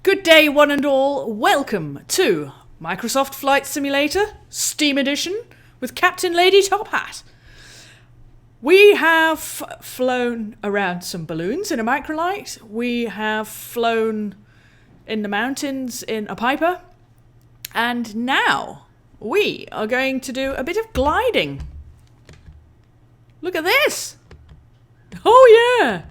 Good day, one and all. Welcome to Microsoft Flight Simulator, Steam Edition, with Captain Lady Top Hat. We have flown around some balloons in a microlight. We have flown in the mountains in a Piper. And now we are going to do a bit of gliding. Look at this. Oh yeah.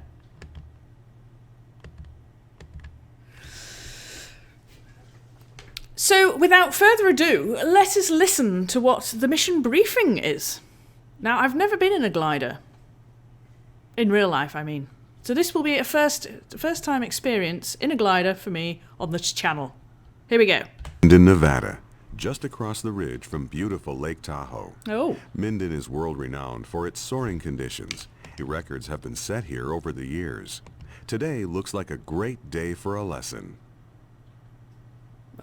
So, without further ado, let us listen to what the mission briefing is. Now, I've never been in a glider. In real life, I mean. So this will be a first time experience in a glider for me on this channel. Here we go. In Nevada, just across the ridge from beautiful Lake Tahoe. Oh. Minden is world-renowned for its soaring conditions. Records have been set here over the years. Today looks like a great day for a lesson.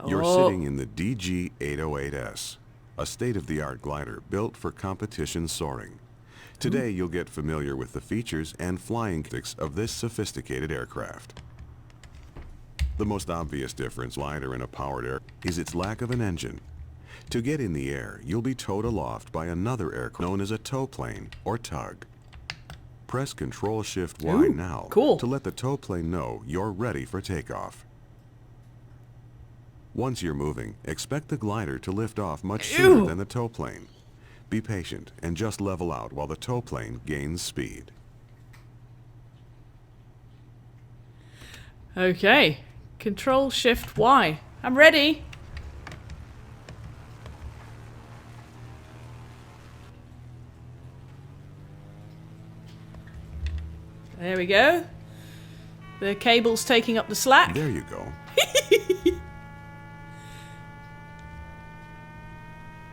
You're sitting in the DG-808S, a state-of-the-art glider built for competition soaring. Today you'll get familiar with the features and flying tactics of this sophisticated aircraft. The most obvious difference glider in a powered air is its lack of an engine. To get in the air, you'll be towed aloft by another aircraft known as a tow plane or tug. Press Control-Shift-Y now to let the tow plane know you're ready for takeoff. Once you're moving, expect the glider to lift off much sooner than the tow plane. Be patient and just level out while the tow plane gains speed. Okay. Control-Shift-Y. I'm ready. There we go. The cable's taking up the slack. There you go.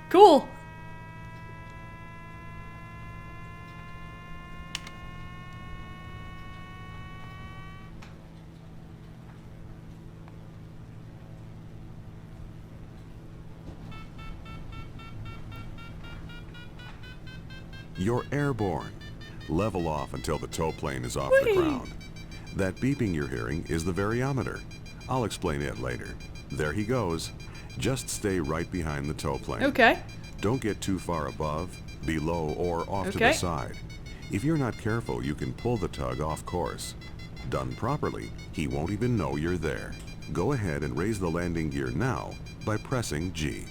Cool. You're airborne. Level off until the tow plane is off the ground. That beeping you're hearing is the variometer. I'll explain it later. There he goes. Just stay right behind the tow plane. Okay. Don't get too far above, below, or off to the side. If you're not careful, you can pull the tug off course. Done properly, he won't even know you're there. Go ahead and raise the landing gear now by pressing G.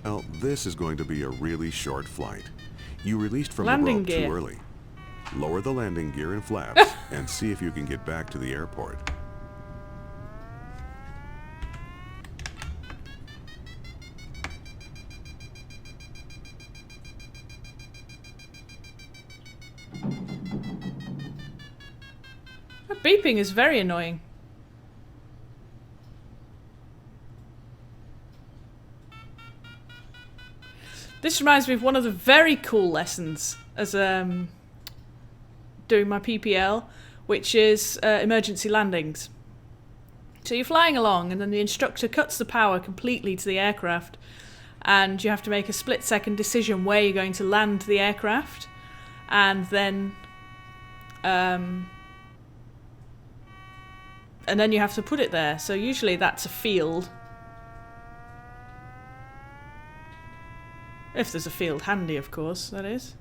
Well, this is going to be a really short flight. You released from the rope too early. Lower the landing gear and flaps and see if you can get back to the airport. That beeping is very annoying. This reminds me of one of the very cool lessons as doing my PPL, which is emergency landings. So you're flying along and then the instructor cuts the power completely to the aircraft and you have to make a split-second decision where you're going to land the aircraft, and then you have to put it there. So usually that's a field. If there's a field handy, of course, that is.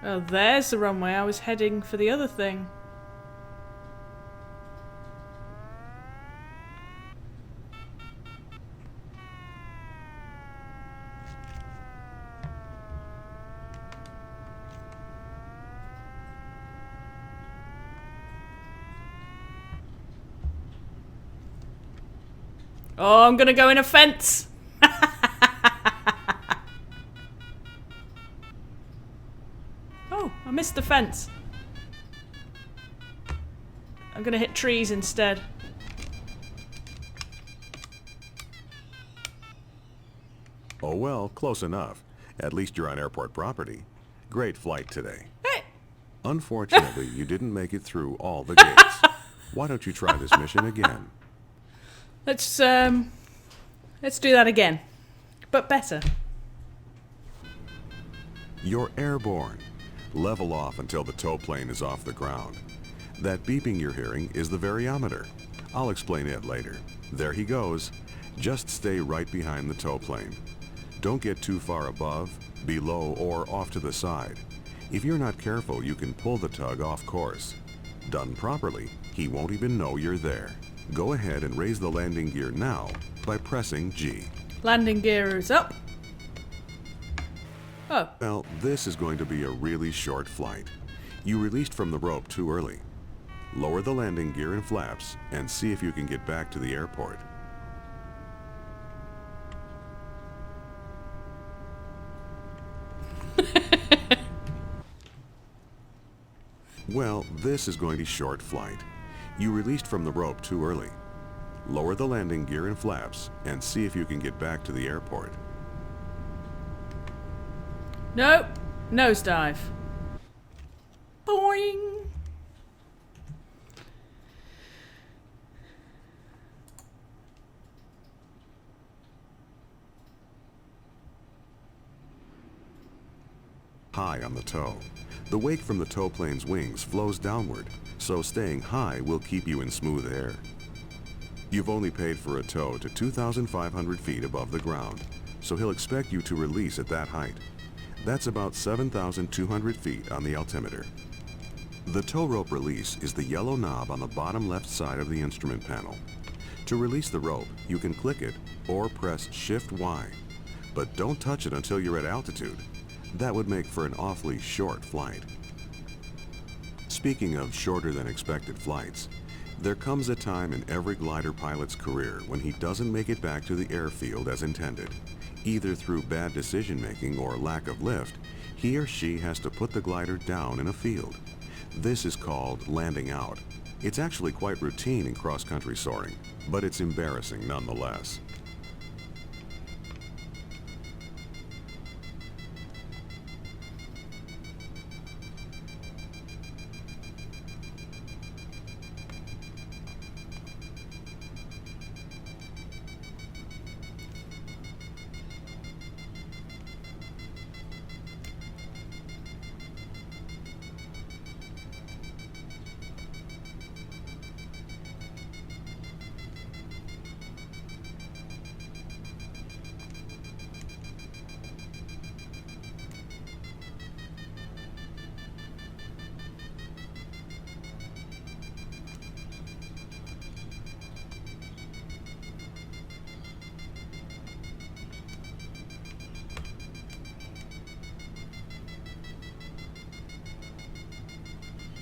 Oh, there's the runway. I was heading for the other thing. Oh, I'm gonna go in a fence. Oh, I missed the fence. I'm gonna hit trees instead. Oh well, close enough. At least you're on airport property. Great flight today. Hey. Unfortunately, you didn't make it through all the gates. Why don't you try this mission again? Let's do that again, but better. You're airborne. Level off until the tow plane is off the ground. That beeping you're hearing is the variometer. I'll explain it later. There he goes. Just stay right behind the tow plane. Don't get too far above, below, or off to the side. If you're not careful, you can pull the tug off course. Done properly, he won't even know you're there. Go ahead and raise the landing gear now by pressing G. Landing gear is up. Oh. Well, this is going to be a really short flight. You released from the rope too early. Lower the landing gear and flaps and see if you can get back to the airport. Well, this is going to be a short flight. You released from the rope too early. Lower the landing gear and flaps and see if you can get back to the airport. Nope. Nosedive. Boing. High on the tow. The wake from the tow plane's wings flows downward, so staying high will keep you in smooth air. You've only paid for a tow to 2,500 feet above the ground, so he'll expect you to release at that height. That's about 7,200 feet on the altimeter. The tow rope release is the yellow knob on the bottom left side of the instrument panel. To release the rope, you can click it or press Shift Y, but don't touch it until you're at altitude. That would make for an awfully short flight. Speaking of shorter than expected flights, there comes a time in every glider pilot's career when he doesn't make it back to the airfield as intended. Either through bad decision making or lack of lift, he or she has to put the glider down in a field. This is called landing out. It's actually quite routine in cross-country soaring, but it's embarrassing nonetheless.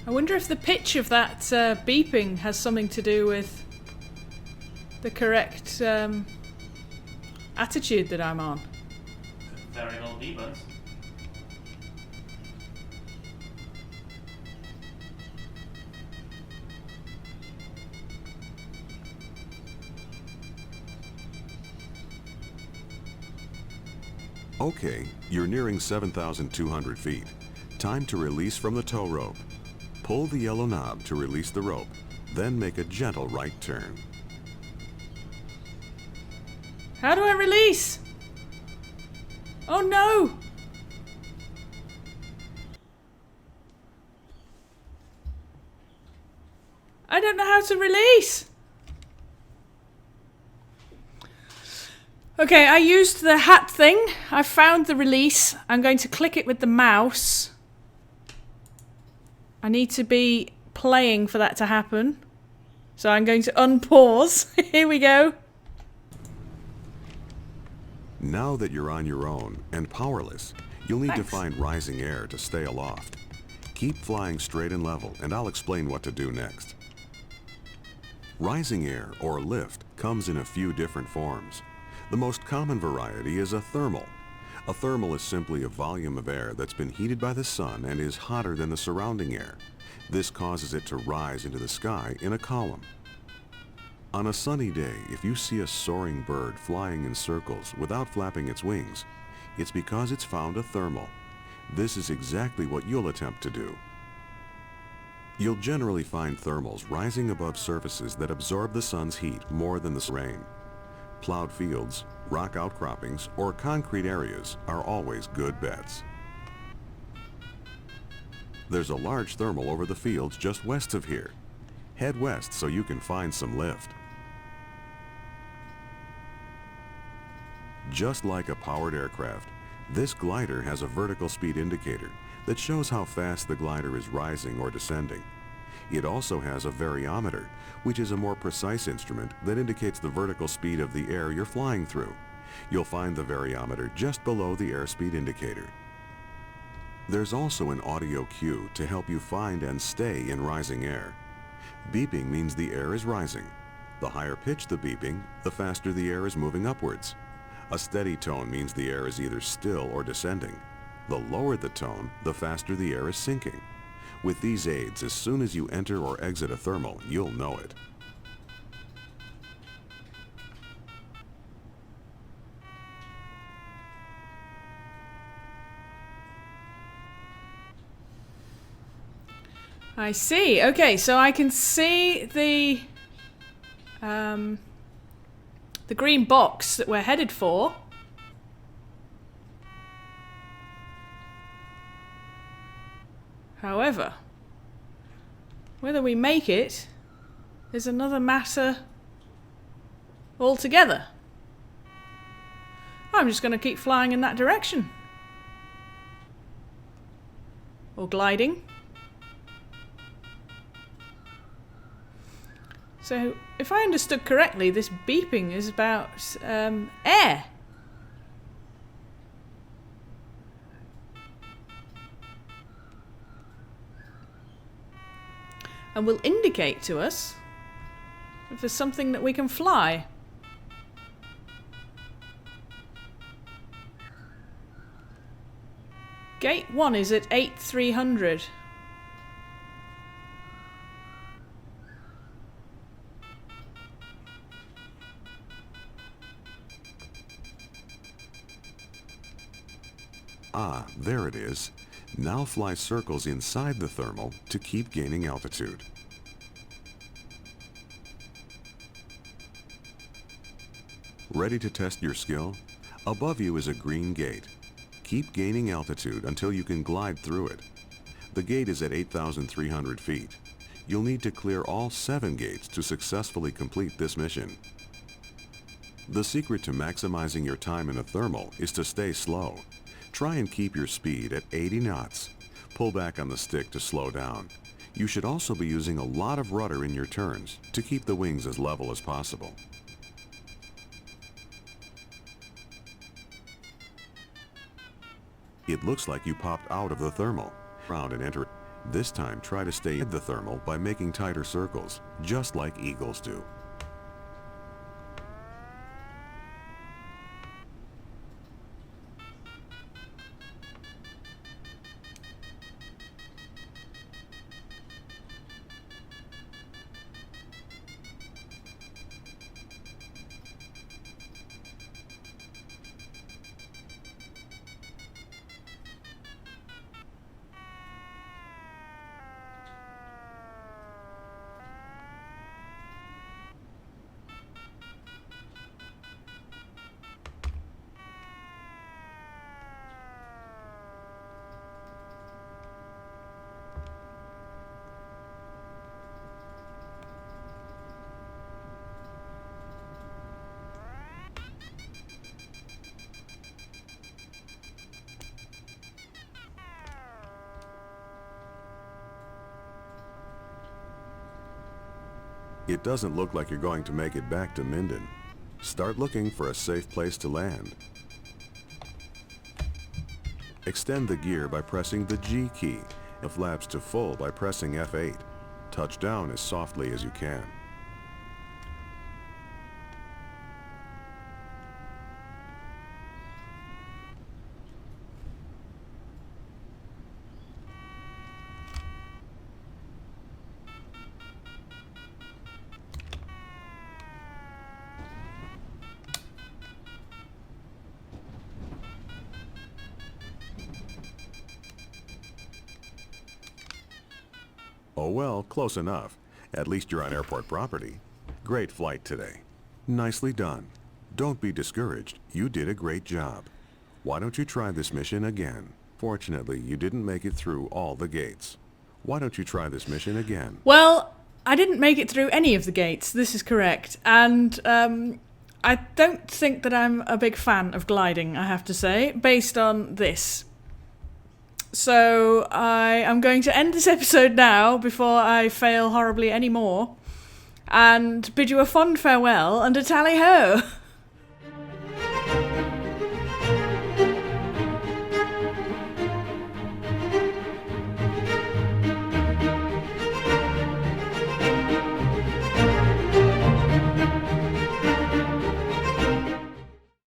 I wonder if the pitch of that beeping has something to do with the correct attitude that I'm on. Very well debunked. Okay, you're nearing 7,200 feet. Time to release from the tow rope. Pull the yellow knob to release the rope, then make a gentle right turn. How do I release? Oh no! I don't know how to release! Okay, I used the hat thing. I found the release. I'm going to click it with the mouse. I need to be playing for that to happen. So I'm going to unpause. Here we go. Now that you're on your own and powerless, you'll need to Thanks. find rising air to stay aloft. Keep flying straight and level, and I'll explain what to do next. Rising air, or lift, comes in a few different forms. The most common variety is a thermal. A thermal is simply a volume of air that's been heated by the sun and is hotter than the surrounding air. This causes it to rise into the sky in a column. On a sunny day, if you see a soaring bird flying in circles without flapping its wings, It's because it's found a thermal. This is exactly what you'll attempt to do. You'll generally find thermals rising above surfaces that absorb the sun's heat more than the rain. Plowed fields, rock outcroppings, or concrete areas are always good bets. There's a large thermal over the fields just west of here. Head west so you can find some lift. Just like a powered aircraft, this glider has a vertical speed indicator that shows how fast the glider is rising or descending. It also has a variometer, which is a more precise instrument that indicates the vertical speed of the air you're flying through. You'll find the variometer just below the airspeed indicator. There's also an audio cue to help you find and stay in rising air. Beeping means the air is rising. The higher pitch the beeping, the faster the air is moving upwards. A steady tone means the air is either still or descending. The lower the tone, the faster the air is sinking. With these aids, as soon as you enter or exit a thermal, you'll know it. I see. Okay, so I can see the green box that we're headed for. However, whether we make it is another matter altogether. I'm just going to keep flying in that direction. Or gliding. So, if I understood correctly, this beeping is about air. And will indicate to us if there's something that we can fly. Gate 1 is at 8300. Ah, there it is. Now fly circles inside the thermal to keep gaining altitude. Ready to test your skill? Above you is a green gate. Keep gaining altitude until you can glide through it. The gate is at 8,300 feet. You'll need to clear all 7 gates to successfully complete this mission. The secret to maximizing your time in a thermal is to stay slow. Try and keep your speed at 80 knots. Pull back on the stick to slow down. You should also be using a lot of rudder in your turns to keep the wings as level as possible. It looks like you popped out of the thermal. Round and enter. This time try to stay in the thermal by making tighter circles, just like eagles do. It doesn't look like you're going to make it back to Minden. Start looking for a safe place to land. Extend the gear by pressing the G key, and flaps to full by pressing F8. Touch down as softly as you can. Oh well, close enough. At least you're on airport property. Great flight today. Nicely done. Don't be discouraged. You did a great job. Why don't you try this mission again? Fortunately, you didn't make it through all the gates. Why don't you try this mission again? Well, I didn't make it through any of the gates, this is correct. And I don't think that I'm a big fan of gliding, I have to say, based on this. So I am going to end this episode now before I fail horribly anymore, and bid you a fond farewell and a tally-ho!